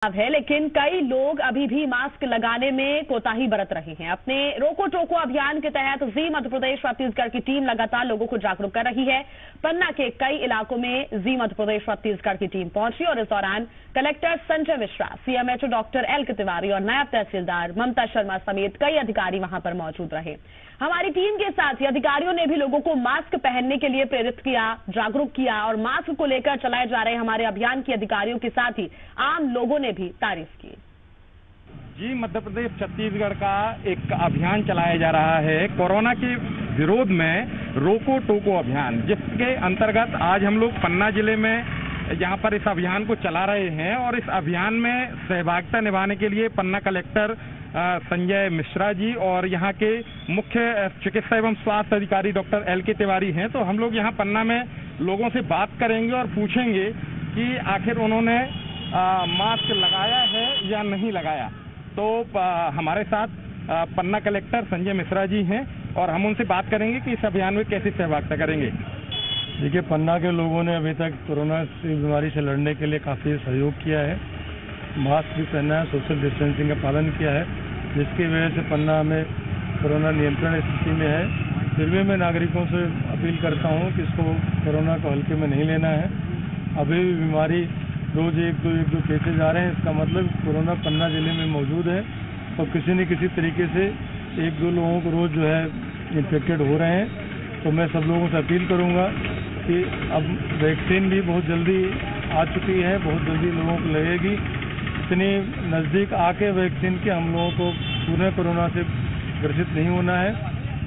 है, लेकिन कई लोग अभी भी मास्क लगाने में कोताही बरत रहे हैं। अपने रोको टोको अभियान के तहत जी मध्य प्रदेश छत्तीसगढ़ की टीम लगातार लोगों को जागरूक कर रही है। पन्ना के कई इलाकों में जी मध्य प्रदेश छत्तीसगढ़ की टीम पहुंची और इस दौरान collector Sanjay Mishra, CMHO doctor L के तिवारी और नायब तहसीलदार ममता शर्मा समेत कई अधिकारी वहां पर मौजूद रहे। हमारी टीम के साथ ही अधिकारियों ने भी लोगों को मास्क पहनने के लिए प्रेरित किया, जागरूक किया और मास्क को लेकर चलाए जा रहे हमारे अभियान के अधिकारियों के साथ ही आम लोगों ने भी तारीफ की। जी मध्य प्रदेश छत्तीसगढ़ का एक अभियान चलाया जा रहा है कोरोना के विरोध में रोको टोको अभियान, जिसके अंतर्गत आज हम लोग पन्ना जिले में यहाँ पर इस अभियान को चला रहे हैं और इस अभियान में सहभागिता निभाने के लिए पन्ना कलेक्टर संजय मिश्रा जी और यहाँ के मुख्य चिकित्सा एवं स्वास्थ्य अधिकारी डॉक्टर एल के तिवारी हैं। तो हम लोग यहाँ पन्ना में लोगों से बात करेंगे और पूछेंगे कि आखिर उन्होंने मास्क लगाया है या नहीं लगाया। तो हमारे साथ पन्ना कलेक्टर संजय मिश्रा जी हैं और हम उनसे बात करेंगे कि इस अभियान में कैसे सहभागिता करेंगे। देखिए, पन्ना के लोगों ने अभी तक कोरोना की बीमारी से लड़ने के लिए काफ़ी सहयोग किया है, मास्क भी पहना है, सोशल डिस्टेंसिंग का पालन किया है, जिसकी वजह से पन्ना में कोरोना नियंत्रण स्थिति में है। फिर भी मैं नागरिकों से अपील करता हूँ कि इसको कोरोना को हल्के में नहीं लेना है। अभी भी बीमारी रोज एक दो केसेज आ रहे हैं, इसका मतलब कोरोना पन्ना जिले में मौजूद है और किसी न किसी तरीके से एक दो लोगों को रोज जो है इन्फेक्टेड हो रहे हैं। तो मैं सब लोगों से अपील करूंगा कि अब वैक्सीन भी बहुत जल्दी आ चुकी है, बहुत जल्दी लोगों को लगेगी। इतनी नज़दीक आके वैक्सीन के हम लोगों को पूरे कोरोना से ग्रसित नहीं होना है।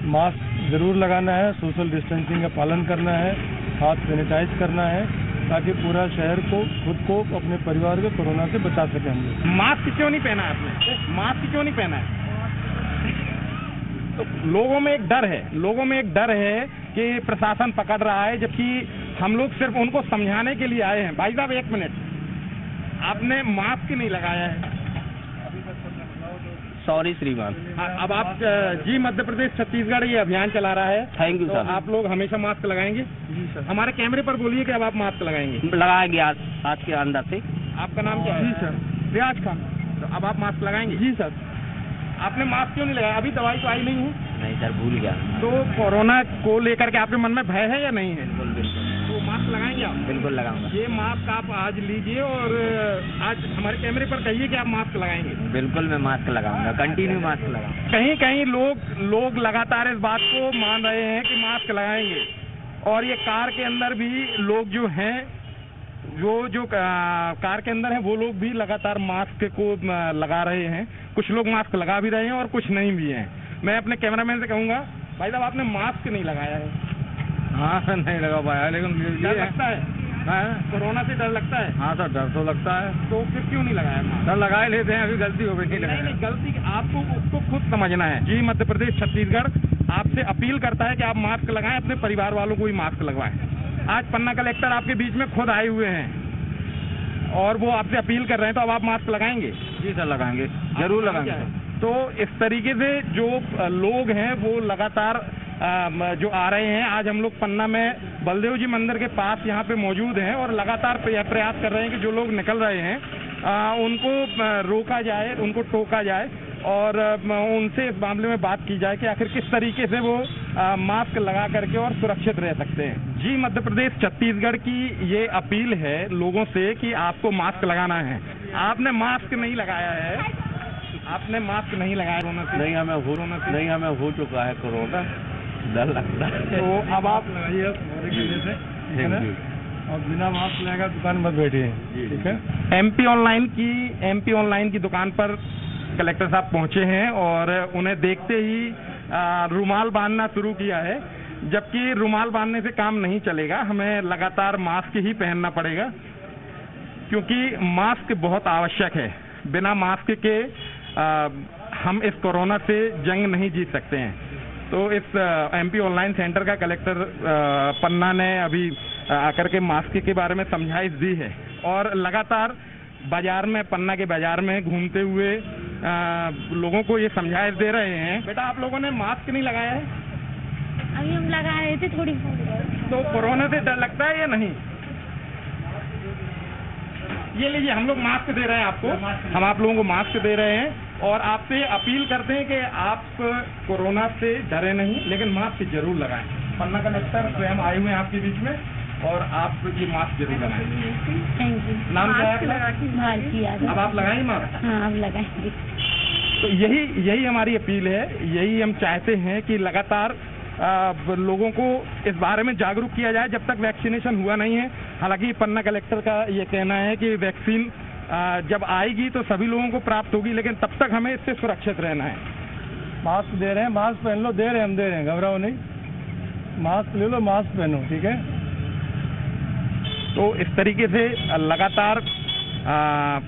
मास्क जरूर लगाना है, सोशल डिस्टेंसिंग का पालन करना है, हाथ सैनिटाइज करना है, ताकि पूरा शहर को, खुद को, अपने परिवार को कोरोना से बचा सके हम लोग। मास्क क्यों नहीं पहना है आपने? मास्क क्यों नहीं पहना है? तो लोगों में एक डर है कि प्रशासन पकड़ रहा है, जबकि हम लोग सिर्फ उनको समझाने के लिए आए हैं। भाई साहब एक मिनट, आपने मास्क नहीं लगाया है। सॉरी श्रीमान। अब आप जी मध्य प्रदेश छत्तीसगढ़ ये अभियान चला रहा है। Thank you sir. आप लोग हमेशा मास्क लगाएंगे? जी सर। हमारे कैमरे पर बोलिए कि अब आप मास्क लगाएंगे। लगाएंगे आज के अंदर से। आपका नाम क्या है? जी सर, रियाज खान। तो अब आप मास्क लगाएंगे? जी सर। आपने मास्क क्यों नहीं लगाया? अभी दवाई तो आई नहीं है। नहीं सर, भूल गया। तो कोरोना को लेकर के आपके मन में भय है या नहीं है? बिल्कुल तो मास्क लगाएंगे आप? बिल्कुल लगाऊंगा। ये मास्क आप आज लीजिए और आज हमारे कैमरे पर कहिए कि आप मास्क लगाएंगे। बिल्कुल मैं मास्क लगाऊंगा, कंटिन्यू मास्क लगाऊंगा। कहीं कहीं लोग लगातार इस बात को मान रहे हैं कि मास्क लगाएंगे और ये कार के अंदर भी लोग जो हैं, जो कार के अंदर हैं वो लोग भी लगातार मास्क को लगा रहे हैं। कुछ लोग मास्क लगा भी रहे हैं और कुछ नहीं भी हैं। मैं अपने कैमरामैन से कहूंगा, भाई साहब आपने मास्क नहीं लगाया है। हाँ, नहीं लगा पाया, लेकिन डर लगता है? कोरोना से डर लगता है? हाँ सर, डर तो लगता है। तो फिर क्यों नहीं लगाया मास्क? सर लगा ही लेते हैं, अभी गलती हो गई। नहीं, गलती आपको उसको खुद समझना है। जी मध्य प्रदेश छत्तीसगढ़ आपसे अपील करता है कि आप मास्क लगाएं, अपने परिवार वालों को भी मास्क लगवाएं। आज पन्ना कलेक्टर आपके बीच में खुद आए हुए हैं और वो आपसे अपील कर रहे हैं, तो अब आप मास्क लगाएंगे? जी सर, लगाएंगे, जरूर लगाएंगे। तो इस तरीके से जो लोग हैं वो लगातार जो आ रहे हैं। आज हम लोग पन्ना में बलदेव जी मंदिर के पास यहाँ पे मौजूद हैं और लगातार प्रयास कर रहे हैं कि जो लोग निकल रहे हैं उनको रोका जाए, उनको टोका जाए और उनसे इस मामले में बात की जाए कि आखिर किस तरीके से वो मास्क लगा करके और सुरक्षित रह सकते हैं। जी मध्य प्रदेश छत्तीसगढ़ की ये अपील है लोगों से कि आपको मास्क लगाना है। आपने मास्क नहीं लगाया है, आपने मास्क नहीं लगाया कोरोना से? नहीं, हमें हो चुका है कोरोना, डर लगता है। तो अब आप लगाइए और बिना मास्क लगाए दुकान मत बैठिए, ठीक है? एमपी ऑनलाइन की दुकान पर कलेक्टर साहब पहुंचे हैं और उन्हें देखते ही रुमाल बांधना शुरू किया है, जबकि रुमाल बांधने से काम नहीं चलेगा। हमें लगातार मास्क ही पहनना पड़ेगा क्योंकि मास्क बहुत आवश्यक है। बिना मास्क के हम इस कोरोना से जंग नहीं जीत सकते हैं। तो इस एमपी ऑनलाइन सेंटर का कलेक्टर पन्ना ने अभी आकर के मास्क के बारे में समझाइश दी है और लगातार बाजार में, पन्ना के बाजार में घूमते हुए लोगों को ये समझाइश दे रहे हैं। बेटा, आप लोगों ने मास्क नहीं लगाया है? अभी हम लगा रहे थे थोड़ी। तो कोरोना से डर लगता है या नहीं? ये लीजिए, हम लोग मास्क दे रहे हैं आपको, हम आप लोगों को मास्क दे रहे हैं और आपसे अपील करते हैं कि आप कोरोना से डरे नहीं, लेकिन मास्क जरूर लगाएं। पन्ना कलेक्टर स्वयं आए हुए हैं आपके बीच में और आप ये मास्क जरूर लगाएं। Thank you. नाम क्या है आपका? भारती यादव। अब आप लगाएंगे मास्क? हाँ, अब लगाएंगे। तो यही हमारी अपील है, यही हम चाहते हैं कि लगातार लोगों को इस बारे में जागरूक किया जाए जब तक वैक्सीनेशन हुआ नहीं है। हालांकि पन्ना कलेक्टर का ये कहना है कि वैक्सीन जब आएगी तो सभी लोगों को प्राप्त होगी, लेकिन तब तक हमें इससे सुरक्षित रहना है। मास्क दे रहे हैं, मास्क पहन लो, दे रहे हैं, हम दे रहे हैं, घबराओ नहीं, मास्क ले लो, मास्क पहनो, ठीक है। तो इस तरीके से लगातार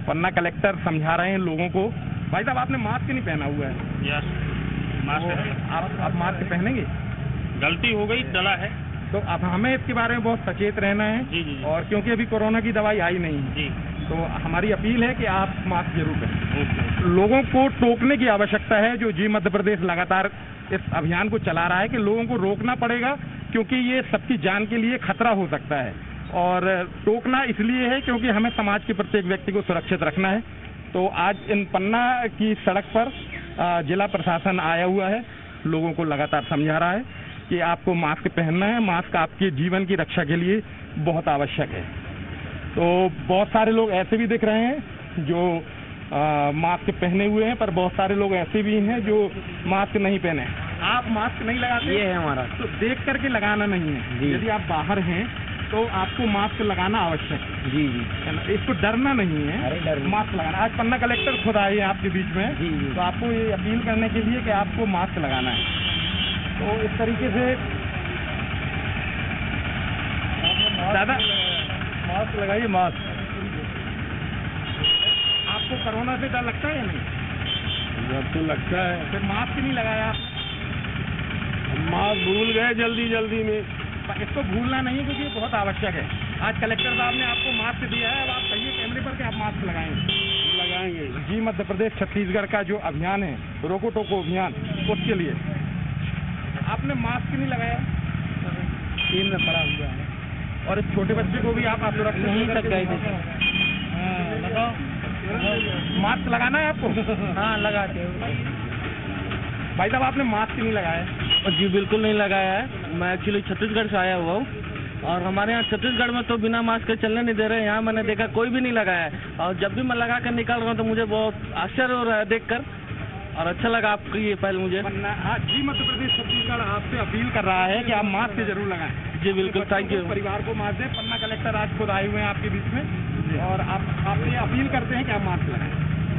पन्ना कलेक्टर समझा रहे हैं लोगों को। भाई साहब, आपने मास्क नहीं पहना हुआ है। यस, मास्क आप मास्क पहनेंगे? गलती हो गई, डला है। तो अब हमें इसके बारे में बहुत सचेत रहना है। जी जी और क्योंकि अभी कोरोना की दवाई आई नहीं है, जी, तो हमारी अपील है कि आप मास्क जरूर पहनें। ओके। लोगों को टोकने की आवश्यकता है। जो जी मध्य प्रदेश लगातार इस अभियान को चला रहा है कि लोगों को रोकना पड़ेगा, क्योंकि ये सबकी जान के लिए खतरा हो सकता है। और टोकना इसलिए है क्योंकि हमें समाज के प्रत्येक व्यक्ति को सुरक्षित रखना है। तो आज इन पन्ना की सड़क पर जिला प्रशासन आया हुआ है, लोगों को लगातार समझा रहा है कि आपको मास्क पहनना है। मास्क आपके जीवन की रक्षा के लिए बहुत आवश्यक है। तो बहुत सारे लोग ऐसे भी दिख रहे हैं जो मास्क पहने हुए हैं, पर बहुत सारे लोग ऐसे भी हैं जो मास्क नहीं पहने। आप मास्क नहीं लगाते? ये है हमारा। तो देख करके लगाना नहीं है। जी। यदि आप बाहर हैं तो आपको मास्क लगाना आवश्यक है। जी जी है ना? इसको डरना नहीं है, अरे डर नहीं। मास्क लगाना। आज पन्ना कलेक्टर खुद आए हैं आपके बीच में, जी, जी। तो आपको ये अपील करने के लिए कि आपको मास्क लगाना है। तो इस तरीके से दादा, मास्क लगाइए, मास्क। आपको कोरोना से डर लगता है या नहीं? जब तो लगता है, फिर मास्क नहीं लगाया आप? मास्क भूल गए जल्दी में। इसको भूलना नहीं, क्योंकि ये बहुत आवश्यक है। आज कलेक्टर साहब ने आपको मास्क दिया है, अब आप कहिए कैमरे पर कि आप मास्क लगाएंगे। लगाएंगे। जी मध्य प्रदेश छत्तीसगढ़ का जो अभियान है, रोको टोको अभियान, उसके लिए आपने मास्क नहीं लगाया, टीम में पड़ा हुआ है। और इस छोटे बच्चे को भी आप सुरक्षित नहीं तक गए थे। लगाओ। मास्क लगाना है आपको? हाँ, लगाते हो। भाई साहब, आपने मास्क नहीं लगाया है? जी बिल्कुल नहीं लगाया है। मैं एक्चुअली छत्तीसगढ़ से आया हुआ हूँ और हमारे यहाँ छत्तीसगढ़ में तो बिना मास्क के चलने नहीं दे रहे हैं। यहाँ मैंने देखा कोई भी नहीं लगाया है, और जब भी मैं लगा कर निकल रहा हूँ तो मुझे बहुत आश्चर्य हो रहा है देखकर, और अच्छा लगा आपकी ये पहल मुझे। हाँ, जी मध्य प्रदेश छत्तीसगढ़ आपसे अपील कर रहा है कि आप मास्क जरूर लगाएं। जी बिल्कुल, थैंक यू। परिवार को मास्क दें। पन्ना कलेक्टर आज खुद आए हुए हैं आपके बीच में और आपसे अपील करते हैं कि आप मास्क लगाएं।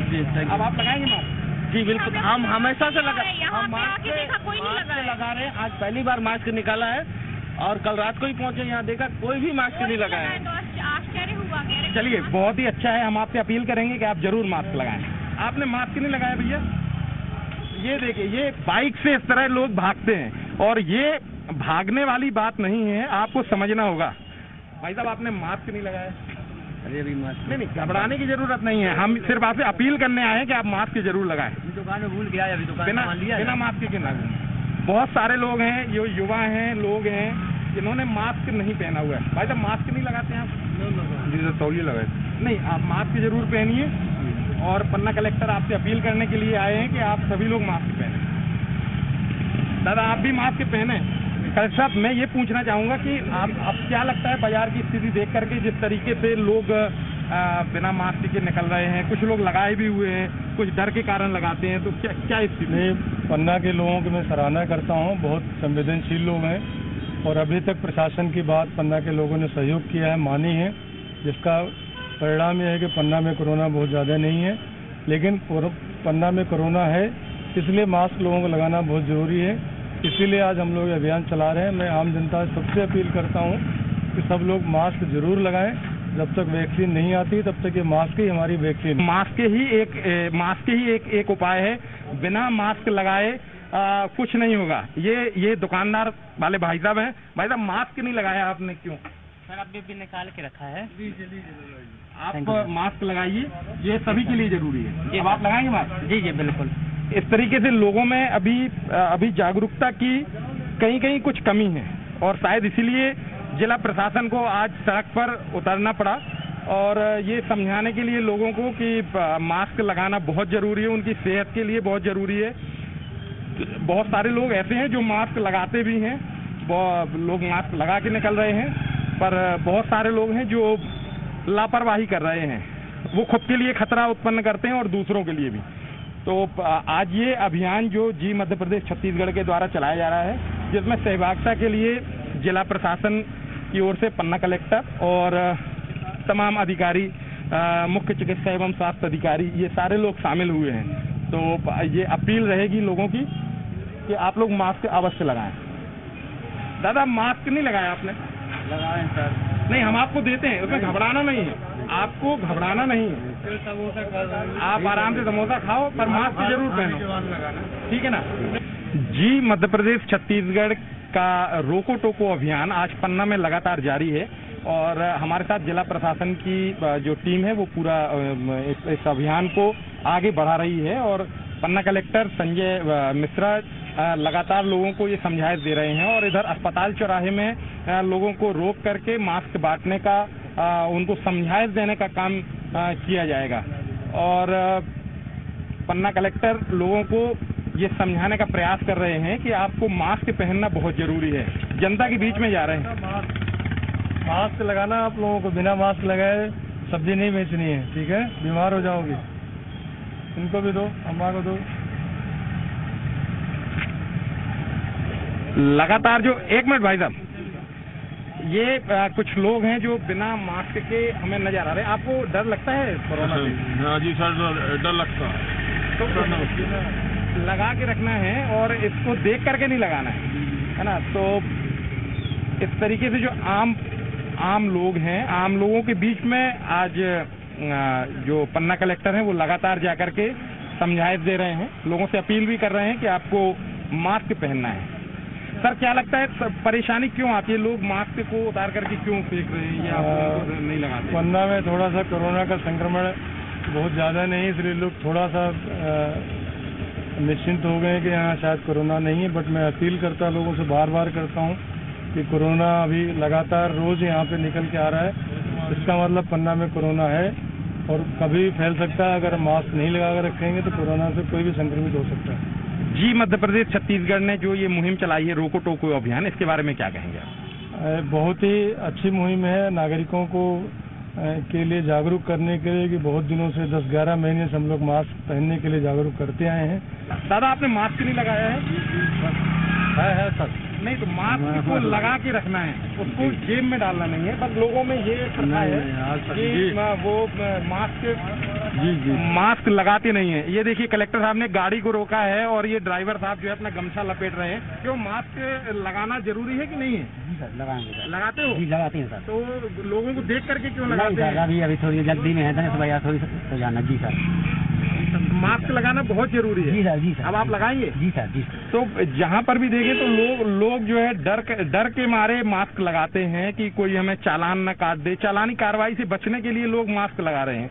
जी थैंक अब यू। आप लगाएंगे मास्क? जी बिल्कुल, हम हमेशा से लगा, हम मास्क लगा रहे हैं। आज पहली बार मास्क निकाला है और कल रात को ही पहुंचे, यहाँ देखा कोई भी मास्क नहीं लगाया है। आश्चर्य हुआ। चलिए, बहुत ही अच्छा है। हम आपसे अपील करेंगे कि आप जरूर मास्क लगाएं। आपने मास्क नहीं लगाया भैया? ये देखिए, ये बाइक से इस तरह लोग भागते हैं और ये भागने वाली बात नहीं है, आपको समझना होगा। भाई साहब, आपने मास्क नहीं लगाया? अरे अभी मास्क नहीं, घबराने की जरूरत नहीं है। हम सिर्फ आपसे अपील करने आए हैं कि आप मास्क जरूर लगाएं। दुकान में भूल गया, अभी दुकान बिना मास्क के ना घूमें। बहुत सारे लोग हैं, जो युवा हैं, लोग हैं जिन्होंने मास्क नहीं पहना हुआ है। भाई साहब, मास्क नहीं लगाते हैं आप? जी सर, तौलिए लगाए। नहीं, आप मास्क जरूर पहनिए। और पन्ना कलेक्टर आपसे अपील करने के लिए आए हैं कि आप सभी लोग मास्क पहने। दादा, आप भी मास्क पहने। कलेक्टर साहब, मैं ये पूछना चाहूँगा कि आप अब क्या लगता है बाजार की स्थिति देख करके, जिस तरीके से लोग बिना मास्क के निकल रहे हैं, कुछ लोग लगाए भी हुए हैं, कुछ डर के कारण लगाते हैं, तो क्या स्थिति? नहीं, पन्ना के लोगों की मैं सराहना करता हूँ, बहुत संवेदनशील लोग हैं और अभी तक प्रशासन की बात पन्ना के लोगों ने सहयोग किया है, मानी है, जिसका परिणाम यह है कि पन्ना में कोरोना बहुत ज़्यादा नहीं है। लेकिन पन्ना में कोरोना है, इसलिए मास्क लोगों को लगाना बहुत ज़रूरी है। इसीलिए आज हम लोग अभियान चला रहे हैं। मैं आम जनता से सबसे अपील करता हूँ कि सब लोग मास्क जरूर लगाएं। जब तक वैक्सीन नहीं आती तब तक ये मास्क ही हमारी वैक्सीन। मास्क ही एक उपाय है। बिना मास्क लगाए कुछ नहीं होगा। ये दुकानदार वाले भाई साहब हैं। भाई साहब, मास्क नहीं लगाया आपने, क्यों? सर, अभी भी निकाल के रखा है। आप मास्क लगाइए, ये सभी के लिए जरूरी है। अब आप लगाएंगे मास्क? जी जी बिल्कुल। इस तरीके से लोगों में अभी जागरूकता की कहीं कुछ कमी है और शायद इसीलिए जिला प्रशासन को आज सड़क पर उतरना पड़ा और ये समझाने के लिए लोगों को कि मास्क लगाना बहुत ज़रूरी है, उनकी सेहत के लिए बहुत ज़रूरी है। बहुत सारे लोग ऐसे हैं जो मास्क लगाते भी हैं, लोग मास्क लगा के निकल रहे हैं, पर बहुत सारे लोग हैं जो लापरवाही कर रहे हैं। वो खुद के लिए खतरा उत्पन्न करते हैं और दूसरों के लिए भी। तो आज ये अभियान जो जी मध्य प्रदेश छत्तीसगढ़ के द्वारा चलाया जा रहा है, जिसमें सहभागिता के लिए जिला प्रशासन की ओर से पन्ना कलेक्टर और तमाम अधिकारी, मुख्य चिकित्सा एवं स्वास्थ्य अधिकारी, ये सारे लोग शामिल हुए हैं। तो ये अपील रहेगी लोगों की कि आप लोग मास्क अवश्य लगाएं। दादा, मास्क नहीं लगाया आपने? लगाएं सर। नहीं, हम आपको देते हैं, उसमें घबराना नहीं है, आपको घबराना नहीं है। आप आराम से समोसा खाओ, पर मास्क जरूर पहनो, ठीक है ना? जी मध्य प्रदेश छत्तीसगढ़ का रोको टोको अभियान आज पन्ना में लगातार जारी है और हमारे साथ जिला प्रशासन की जो टीम है वो पूरा इस अभियान को आगे बढ़ा रही है और पन्ना कलेक्टर संजय मिश्रा लगातार लोगों को ये समझाइश दे रहे हैं और इधर अस्पताल चौराहे में लोगों को रोक करके मास्क बांटने का, उनको समझाइश देने का काम किया जाएगा। और पन्ना कलेक्टर लोगों को ये समझाने का प्रयास कर रहे हैं कि आपको मास्क पहनना बहुत जरूरी है। जनता के बीच में जा रहे हैं। मास्क लगाना आप लोगों को, बिना मास्क लगाए सब्जी नहीं बेचनी है, ठीक है? बीमार हो जाओगे। इनको भी दो, अम्मा को दो। लगातार जो, एक मिनट भाई साहब, ये कुछ लोग हैं जो बिना मास्क के हमें नजर आ रहे हैं। आपको डर लगता है कोरोना से? हाँ जी सर, डर लगता है। तो लगा के रखना है और इसको देख करके नहीं लगाना है ना? तो इस तरीके से जो आम लोग हैं, आम लोगों के बीच में आज जो पन्ना कलेक्टर हैं वो लगातार जाकर के समझाइश दे रहे हैं, लोगों से अपील भी कर रहे हैं कि आपको मास्क पहनना है। सर, क्या लगता है परेशानी क्यों आती है? लोग मास्क को उतार करके क्यों फेंक रहे हैं या नहीं लगाते? पन्ना में थोड़ा सा कोरोना का संक्रमण बहुत ज़्यादा नहीं, इसलिए लोग थोड़ा सा निश्चिंत हो गए कि यहाँ शायद कोरोना नहीं है। बट मैं अपील करता लोगों से, बार बार करता हूँ कि कोरोना अभी लगातार रोज़ यहाँ पे निकल के आ रहा है। इसका मतलब पन्ना में कोरोना है और कभी फैल सकता है। अगर मास्क नहीं लगा कर रखेंगे तो कोरोना से कोई भी संक्रमित हो सकता है। जी मध्य प्रदेश छत्तीसगढ़ ने जो ये मुहिम चलाई है रोको टोको अभियान, इसके बारे में क्या कहेंगे? बहुत ही अच्छी मुहिम है नागरिकों को के लिए जागरूक करने के लिए कि बहुत दिनों से 10-11 महीने से हम लोग मास्क पहनने के लिए जागरूक करते आए हैं। दादा, आपने मास्क नहीं लगाया है सर? नहीं, तो मास्क को लगा के रखना है, उसको जेब में डालना नहीं है। बस लोगों में ये प्रथा है कि वो मास्क लगाते नहीं है। ये देखिए, कलेक्टर साहब ने गाड़ी को रोका है और ये ड्राइवर साहब जो है अपना गमछा लपेट रहे हैं। क्यों, मास्क लगाना जरूरी है कि नहीं है? जी सर, लगाएंगे सर। लगाते हो? जी लगाते हैं सर। तो लोगों को देख करके क्यों लगाते हैं? अभी थोड़ी जल्दी में है तो भैया थोड़ी तो जाना। जी सर, मास्क लगाना बहुत जरूरी है। जी सर, जी सर। अब आप लगाएंगे? जी सर, जी सर। तो जहाँ पर भी देखें तो लोग जो है डर के मारे मास्क लगाते हैं कि कोई हमें चालान न काट दे। चालानी कार्रवाई से बचने के लिए लोग मास्क लगा रहे हैं,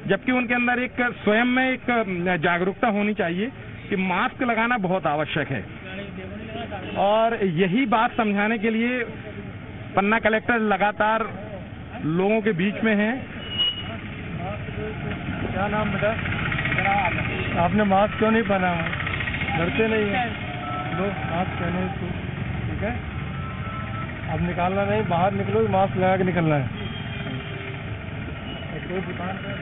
जबकि उनके अंदर एक स्वयं में एक जागरूकता होनी चाहिए कि मास्क लगाना बहुत आवश्यक है। और यही बात समझाने के लिए पन्ना कलेक्टर लगातार लोगों के बीच में है। क्या नाम बेटा? आपने मास्क क्यों नहीं पहना है? डरते नहीं है? लो मास्क पहनो इसको, ठीक है? अब निकालना नहीं, बाहर निकलो, मास्क लगा के निकलना है। कोई दुकान पे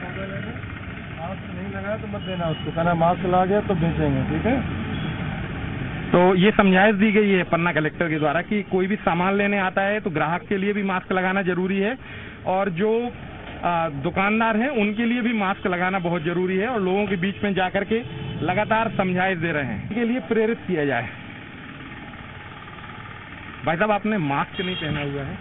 मास्क नहीं लगाया तो मत देना उसको, कहना मास्क लगा गया तो बेचेंगे, ठीक है? तो ये समझाइश दी गई है पन्ना कलेक्टर के द्वारा कि कोई भी सामान लेने आता है तो ग्राहक के लिए भी मास्क लगाना जरूरी है और जो दुकानदार हैं उनके लिए भी मास्क लगाना बहुत जरूरी है और लोगों के बीच में जाकर के लगातार समझाइश दे रहे हैं, इसके लिए प्रेरित किया जाए। भाई साहब, आपने मास्क नहीं पहना हुआ है?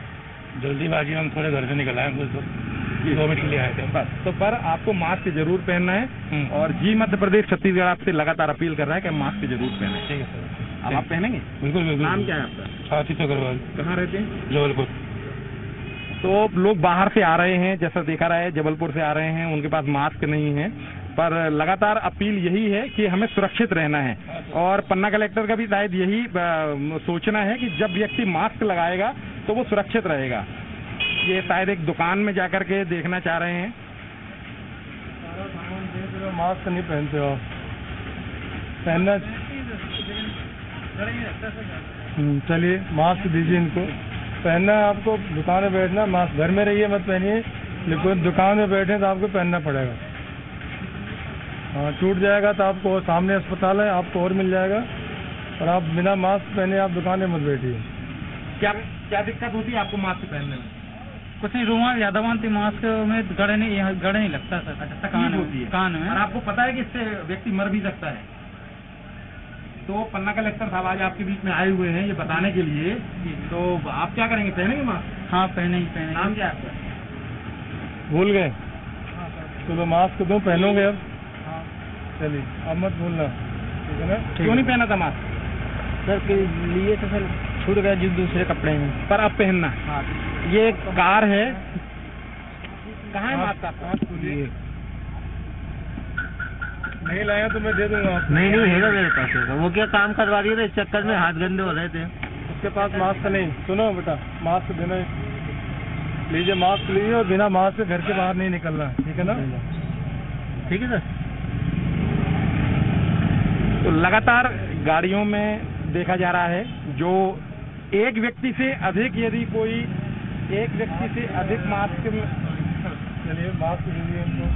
जल्दीबाजी में हम थोड़े घर से निकल आए, 2 मिनट के लिए आए थे बस। तो पर आपको मास्क जरूर पहनना है और जी मध्य प्रदेश छत्तीसगढ़ आपसे लगातार अपील कर रहा है कि मास्क जरूर पहने। ठीक है सर। अब आप पहनेंगे? बिल्कुल बिल्कुल। नाम क्या है आपका? आशीष अग्रवाल। कहाँ रहते हैं? जबलपुर। तो लोग बाहर से आ रहे हैं, जैसा देखा रहा है जबलपुर से आ रहे हैं, उनके पास मास्क नहीं है, पर लगातार अपील यही है कि हमें सुरक्षित रहना है और पन्ना कलेक्टर का भी शायद यही सोचना है कि जब व्यक्ति मास्क लगाएगा तो वो सुरक्षित रहेगा। ये शायद एक दुकान में जाकर के देखना चाह रहे हैं। सारा सामान देख रहे हो, मास्क नहीं पहनते हो आप। पहनना चलिए मास्क दीजिए इनको। पहनना है आपको, दुकान में बैठना मास्क, घर में रहिए मत पहनिए, लेकिन दुकान में बैठे तो आपको पहनना पड़ेगा। हाँ, टूट जाएगा तो आपको सामने अस्पताल है, आपको और मिल जाएगा। और आप बिना मास्क पहने आप दुकान में मत बैठिए। क्या क्या दिक्कत होती है आपको मास्क पहनने में? कुछ नहीं, रुमाल ज्यादा बांधते, मास्क में गड़े नहीं लगता सर। तकलीफ होती है कान में। और आपको पता है कि इससे व्यक्ति मर भी सकता है। तो पन्ना कलेक्टर साहब आज आपके बीच में आए हुए हैं ये बताने के लिए, तो आप क्या करेंगे, पहनेंगे मास्क? हाँ पहने। नाम क्या है आपका? भूल गए? चलो मास्क दो, पहनोगे अब? चलिए अब मत भूलना, ठीक है ना? क्यों नहीं पहना था मास्क? सर के लिए तो सर छूट गया जिस दूसरे कपड़े में। पर अब पहनना। हाँ ये कार है, कहाँ है मास्क आपका? नहीं लाया तो मैं दे दूंगा आपको। नहीं है मेरे पास। वो क्या काम करवा रही है, इस चक्कर में हाथ गंदे हो रहे थे। उसके पास मास्क नहीं। सुनो बेटा, मास्क देना, लीजिए मास्क लीजिए और बिना मास्क के घर के बाहर नहीं निकलना, ठीक है ना? ठीक है सर। तो लगातार गाड़ियों में देखा जा रहा है, जो एक व्यक्ति से अधिक, यदि कोई एक व्यक्ति से अधिक मास्क में, चलिए मास्क दीजिए इनको।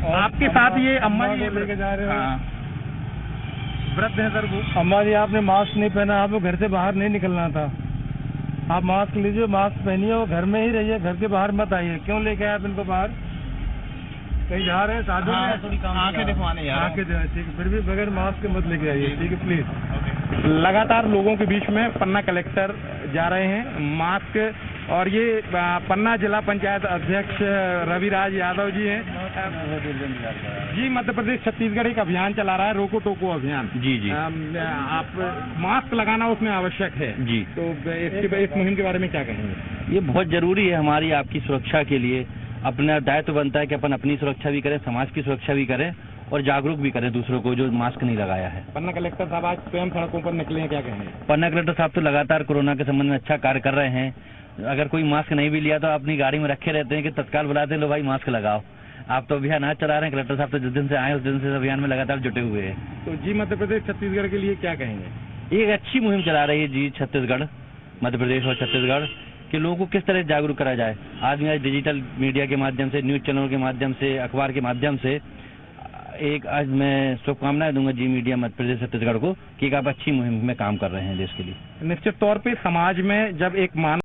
और आपके साथ ये अम्मा जी लेके जा रहे हो। हाँ। वृद्ध है सर वो। अम्मा जी आपने मास्क नहीं पहना, आपको घर से बाहर नहीं निकलना था। आप मास्क लीजिए, मास्क पहनिए और घर में ही रहिए, घर के बाहर मत आइए। क्यों लेके आए आप इनको बाहर? कहीं जा रहे हैं साधु में? आंखें दिखवाने जा रहा हूं। आंखें दिखवाने, ठीक है। फिर भी बगैर मास्क के मत लेके आइए, ठीक है प्लीज। लगातार लोगों के बीच में पन्ना कलेक्टर जा रहे हैं मास्क, और ये पन्ना जिला पंचायत अध्यक्ष रविराज यादव जी हैं। जी, मध्य प्रदेश छत्तीसगढ़ एक अभियान चला रहा है, रोको टोको अभियान। जी आप मास्क लगाना उसमें आवश्यक है जी। तो इस मुहिम के बारे में क्या कहेंगे? ये बहुत जरूरी है हमारी आपकी सुरक्षा के लिए। अपना दायित्व बनता है कि अपन अपनी सुरक्षा भी करें, समाज की सुरक्षा भी करें और जागरूक भी करें दूसरों को जो मास्क नहीं लगाया है। पन्ना कलेक्टर साहब आज स्वयं सड़कों पर निकले हैं, क्या कहेंगे? पन्ना कलेक्टर साहब तो लगातार कोरोना के संबंध में अच्छा कार्य कर रहे हैं। अगर कोई मास्क नहीं भी लिया तो अपनी गाड़ी में रखे रहते हैं कि तत्काल बुलाते हैं, लो भाई मास्क लगाओ। आप तो अभियान आज चला रहे हैं, कलेक्टर साहब तो जिस दिन से आए उस दिन से अभियान में लगातार जुटे हुए हैं। तो जी, मध्य प्रदेश छत्तीसगढ़ के लिए क्या कहेंगे? ये एक अच्छी मुहिम चला रही है जी छत्तीसगढ़, मध्य प्रदेश और छत्तीसगढ़ कि लोगों को किस तरह जागरूक करा जाए। आदमी आज डिजिटल मीडिया के माध्यम से, न्यूज चैनलों के माध्यम से, अखबार के माध्यम से एक आज मैं शुभकामनाएं दूंगा जी मीडिया मध्य प्रदेश छत्तीसगढ़ को कि आप अच्छी मुहिम में काम कर रहे हैं देश के लिए। निश्चित तौर पे समाज में जब एक मानव